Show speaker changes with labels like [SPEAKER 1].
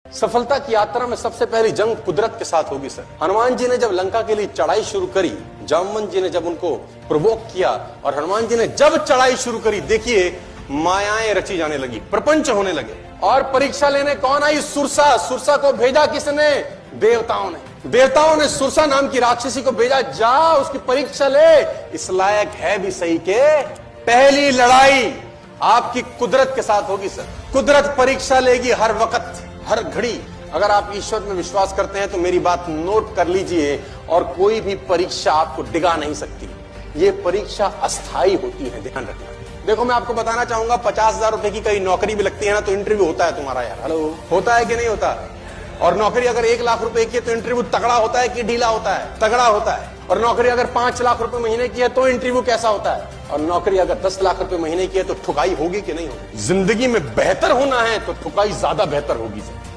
[SPEAKER 1] सफलता की यात्रा में सबसे पहली जंग कुदरत के साथ होगी सर। हनुमान जी ने जब लंका के लिए चढ़ाई शुरू करी, जामवंत जी ने जब उनको प्रोवोक किया और हनुमान जी ने जब चढ़ाई शुरू करी, देखिए मायाएं रची जाने लगी, प्रपंच होने लगे। और परीक्षा लेने कौन आई? सुरसा। सुरसा को भेजा किसने? देवताओं ने। देवताओं ने सुरसा नाम की राक्षसी को भेजा, जा उसकी परीक्षा ले, इस लायक है भी सही के। पहली लड़ाई आपकी कुदरत के साथ होगी सर। कुदरत परीक्षा लेगी हर वक्त, हर घड़ी। अगर आप ईश्वर में विश्वास करते हैं तो मेरी बात नोट कर लीजिए, और कोई भी परीक्षा आपको डिगा नहीं सकती। ये परीक्षा अस्थाई होती है, ध्यान रखना। देखो मैं आपको बताना चाहूंगा, 50,000 रुपए की कहीं नौकरी भी लगती है ना, तो इंटरव्यू होता है तुम्हारा यार। हेलो, होता है कि नहीं होता? और नौकरी अगर 1 लाख रुपए की है तो इंटरव्यू तगड़ा होता है कि ढीला होता है? तगड़ा होता है। और नौकरी अगर 5 लाख रुपए महीने की है तो इंटरव्यू कैसा होता है? और नौकरी अगर 10 लाख रुपए महीने की है तो ठुकाई होगी कि नहीं होगी? जिंदगी में बेहतर होना है तो ठुकाई ज्यादा बेहतर होगी सर।